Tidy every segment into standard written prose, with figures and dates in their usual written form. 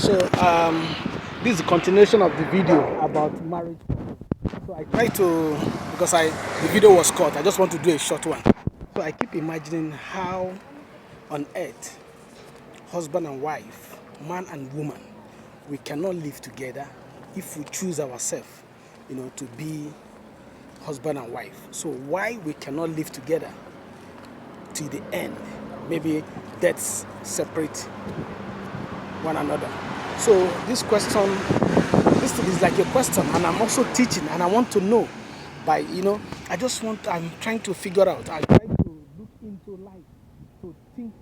So this is a continuation of the video about marriage. So I try to, because the video was cut, I just want to do a short one. So I keep imagining how on earth husband and wife, man and woman, we cannot live together if we choose ourselves, to be husband and wife. So why we cannot live together to the end? Maybe deaths separate one another. So this question, this is like a question, and I'm also teaching, and I want to know. I'm trying to figure out. I try to look into life, to think,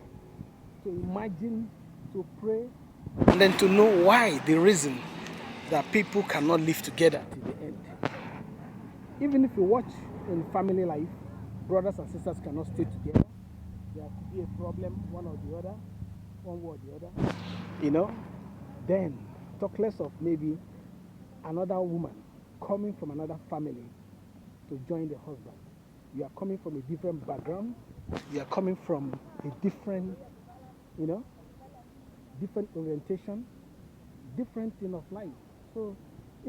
to imagine, to pray, and then to know why the reason that people cannot live together to the end. Even if you watch in family life, brothers and sisters cannot stay together. There could be a problem, one or the other, one way or the other. Then talk less of maybe another woman coming from another family to join the husband. You are coming from a different background. You are coming from a different, different orientation, different thing of life. So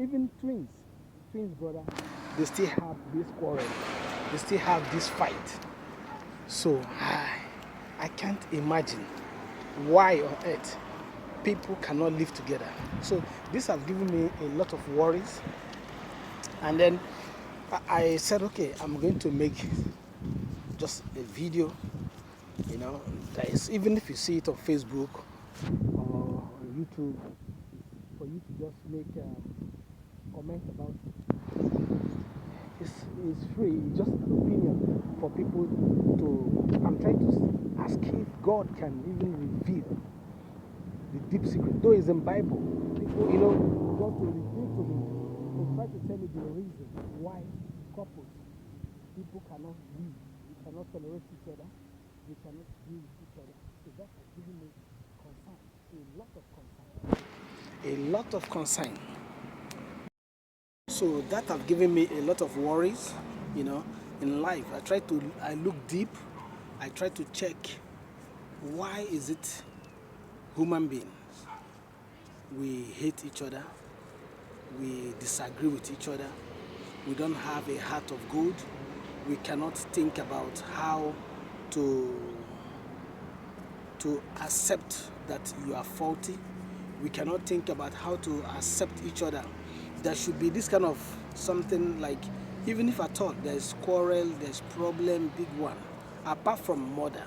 even twins brother, they still have this quarrel. They still have this fight. So I can't imagine why on earth people cannot live together. So this has given me a lot of worries. And then I said, okay, I'm going to make just a video, that is, even if you see it on Facebook or on YouTube, for you to just make a comment about it. It's free, it's just an opinion for people to. I'm trying to ask if God can even reveal the deep secret. Though it's in Bible, people, God will reveal to me, will try to tell me the reason why couples, people cannot live, we cannot tolerate each other, we cannot be with each other. So that has given me concern, a lot of concern. A lot of concern. So that have given me a lot of worries, in life. I look deep, I try to check why is it human beings, we hate each other, we disagree with each other, we don't have a heart of gold, we cannot think about how to accept that you are faulty, we cannot think about how to accept each other. There should be this kind of something like, even if at all there's quarrel, there's problem, big one, apart from murder,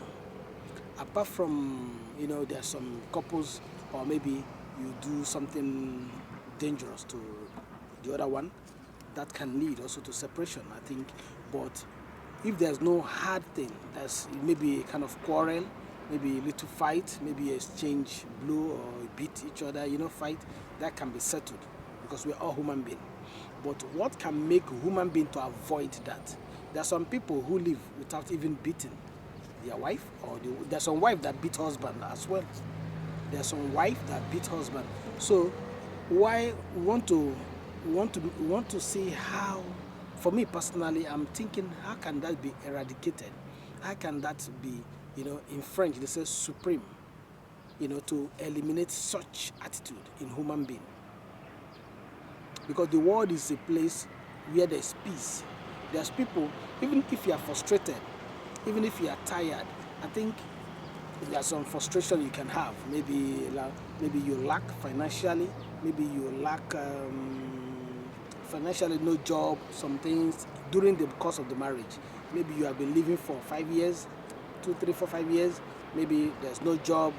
apart from, there's some couples, or maybe you do something dangerous to the other one, that can lead also to separation, I think. But if there's no hard thing, there's maybe a kind of quarrel, maybe a little fight, maybe exchange blow or beat each other, fight, that can be settled because we're all human beings. But what can make a human being to avoid that? There are some people who live without even beating their wife, or there's some wife that beat husband as well. There's some wife that beat husband. So why we want to see how, for me personally, I'm thinking, how can that be eradicated? How can that be, in French they say supreme, to eliminate such attitude in human being? Because the world is a place where there's peace. There's people, even if you are frustrated, even if you are tired, I think there's some frustration you can have. Maybe you lack financially, maybe you lack financially, no job, some things during the course of the marriage. Maybe you have been living for 5 years, 2, 3, 4, 5 years. Maybe there's no job,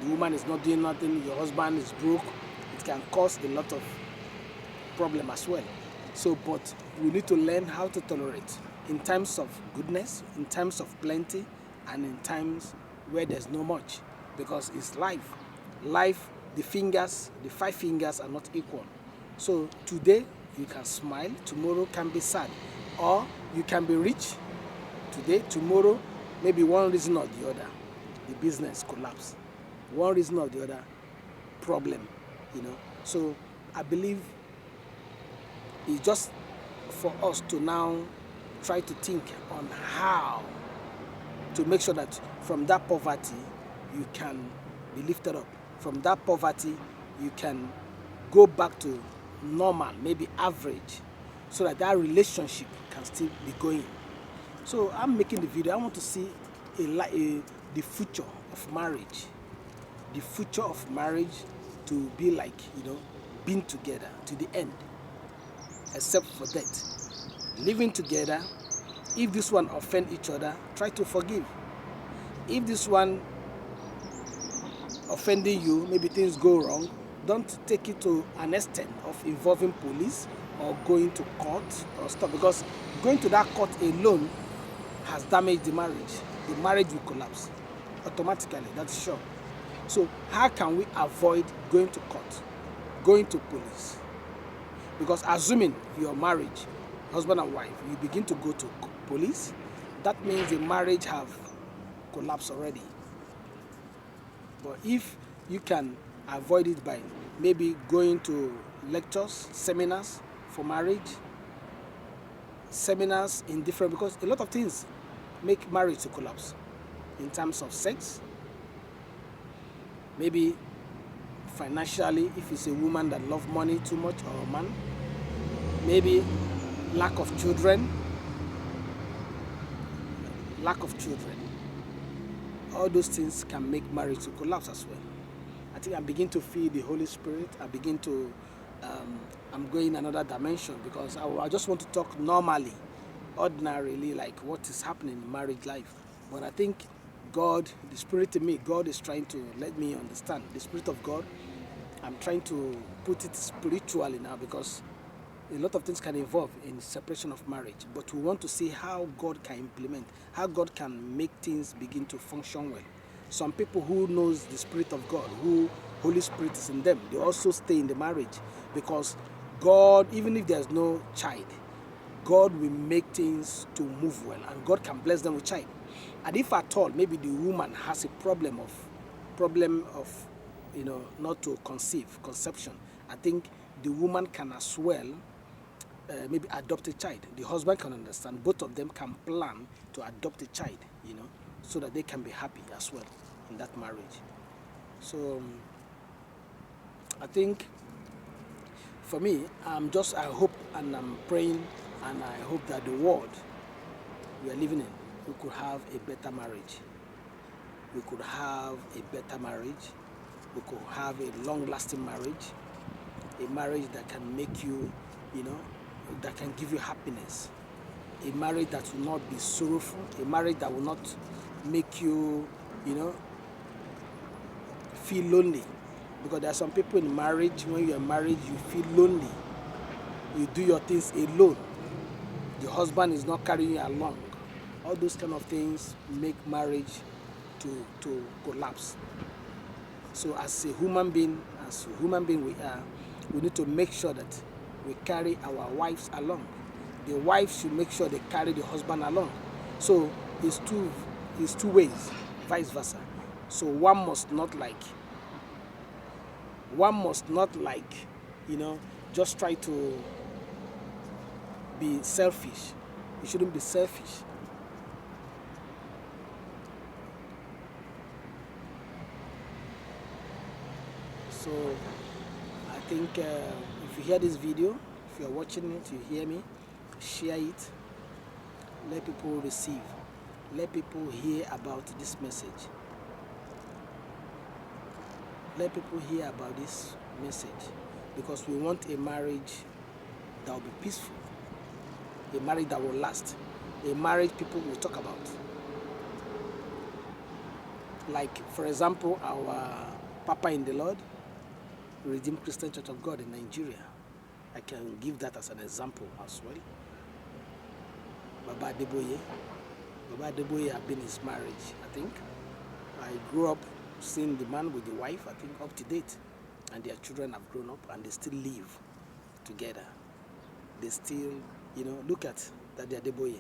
the woman is not doing nothing, your husband is broke. It can cause a lot of problem as well. So, but we need to learn how to tolerate in times of goodness, in times of plenty, and in times where there's no much, because it's life. Life, the 5 fingers are not equal. So today you can smile, tomorrow can be sad, or you can be rich today, tomorrow maybe one reason or the other, the business collapse. One reason or the other, problem, So I believe it's just for us to now try to think on how to make sure that from that poverty you can be lifted up. From that poverty you can go back to normal, maybe average, so that that relationship can still be going. So I'm making the video. I want to see the future of marriage, the future of marriage to be like, being together to the end, except for death. Living together. If this one offend each other, try to forgive. If this one offending you, maybe things go wrong, don't take it to an extent of involving police or going to court or stuff, because going to that court alone has damaged the marriage. The marriage will collapse automatically, that's sure. So how can we avoid going to court, going to police? Because assuming your marriage, husband and wife, you begin to go to police, that means the marriage have collapsed already. But if you can avoid it by maybe going to lectures, seminars for marriage, seminars in different, because a lot of things make marriage to collapse in terms of sex, maybe financially, if it's a woman that loves money too much, or a man, maybe lack of children. All those things can make marriage to collapse as well. I think I begin to feel the Holy Spirit. I begin to, I'm going another dimension, because I just want to talk normally, ordinarily, like what is happening in marriage life. But I think God, the Spirit in me, God is trying to let me understand. The Spirit of God, I'm trying to put it spiritually now, because a lot of things can involve in separation of marriage, but we want to see how God can implement, how God can make things begin to function well. Some people who knows the Spirit of God, who Holy Spirit is in them, they also stay in the marriage, because God, even if there's no child, God will make things to move well, and God can bless them with child. And if at all, maybe the woman has a problem of, not to conception, I think the woman can as well maybe adopt a child. The husband can understand. Both of them can plan to adopt a child, so that they can be happy as well in that marriage. So I think for me, I hope and I'm praying, and I hope that the world we are living in, we could have a better marriage. We could have a better marriage. We could have a long-lasting marriage. A marriage that can make you, that can give you happiness. A marriage that will not be sorrowful. A marriage that will not make you, feel lonely. Because there are some people in marriage, when you are married, you feel lonely. You do your things alone. The husband is not carrying you along. All those kind of things make marriage to collapse. So as a human being we are, we need to make sure that we carry our wives along. The wives should make sure they carry the husband along. So it's two ways, vice versa. So one must not just try to be selfish. You shouldn't be selfish. So I think if you hear this video, if you're watching it, you hear me, share it, let people receive, let people hear about this message. Let people hear about this message, because we want a marriage that will be peaceful, a marriage that will last, a marriage people will talk about. Like, for example, our Papa in the Lord, Redeemed Christian Church of God in Nigeria. I can give that as an example as well. Baba Adeboye have been in his marriage, I think. I grew up seeing the man with the wife, I think, up to date. And their children have grown up and they still live together. They still, look at Daddy Adeboye,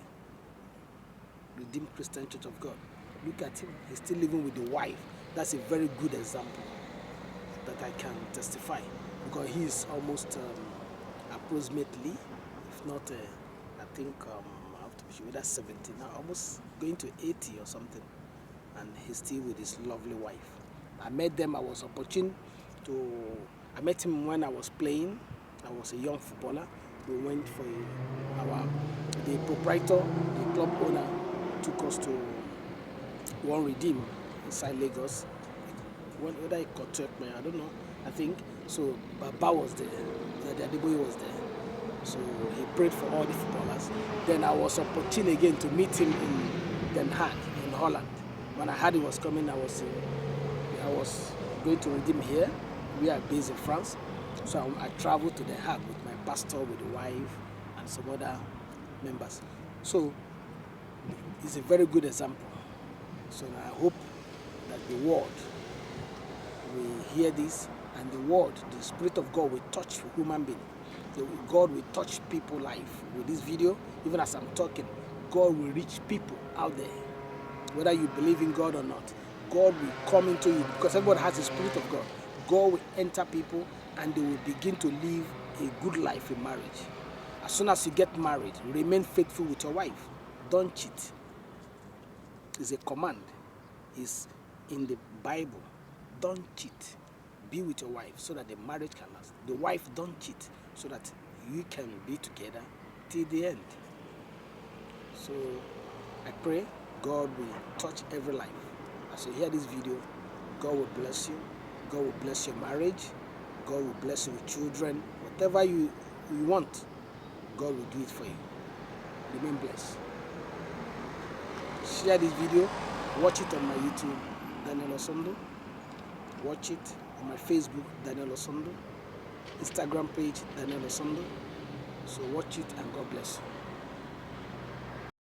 Redeemed Christian Church of God. Look at him, he's still living with the wife. That's a very good example that I can testify, because he's almost approximately, if not, I think I have to be sure, whether 70 now, almost going to 80 or something, and he's still with his lovely wife. I met them. I was opportune to I met him when I was playing. I was a young footballer. We went for the proprietor, the club owner, took us to one redeem inside Lagos. Whether he got to me, I don't know. I think so. Baba was there. The Adeboye was there. So he prayed for all the footballers. Then I was opportune again to meet him in Den Haag, in Holland. When I heard he was coming, I was going to redeem here. We are based in France. So I traveled to Den Haag with my pastor, with the wife, and some other members. So it's a very good example. So I hope that the world will hear this, and the word, the Spirit of God will touch human being. God will touch people's life with this video. Even as I'm talking, God will reach people out there. Whether you believe in God or not, God will come into you, because everybody has the Spirit of God. God will enter people and they will begin to live a good life in marriage. As soon as you get married, remain faithful with your wife. Don't cheat. It's a command. It's in the Bible. Don't cheat. Be with your wife so that the marriage can last. The wife, don't cheat so that you can be together till the end. So I pray God will touch every life. As you hear this video, God will bless you. God will bless your marriage. God will bless your children. Whatever you want, God will do it for you. Remain blessed. Share this video. Watch it on my YouTube, Daniel Osondo. Watch it on my Facebook, Daniel Osondo. Instagram page, Daniel Osondo. So watch it and God bless you.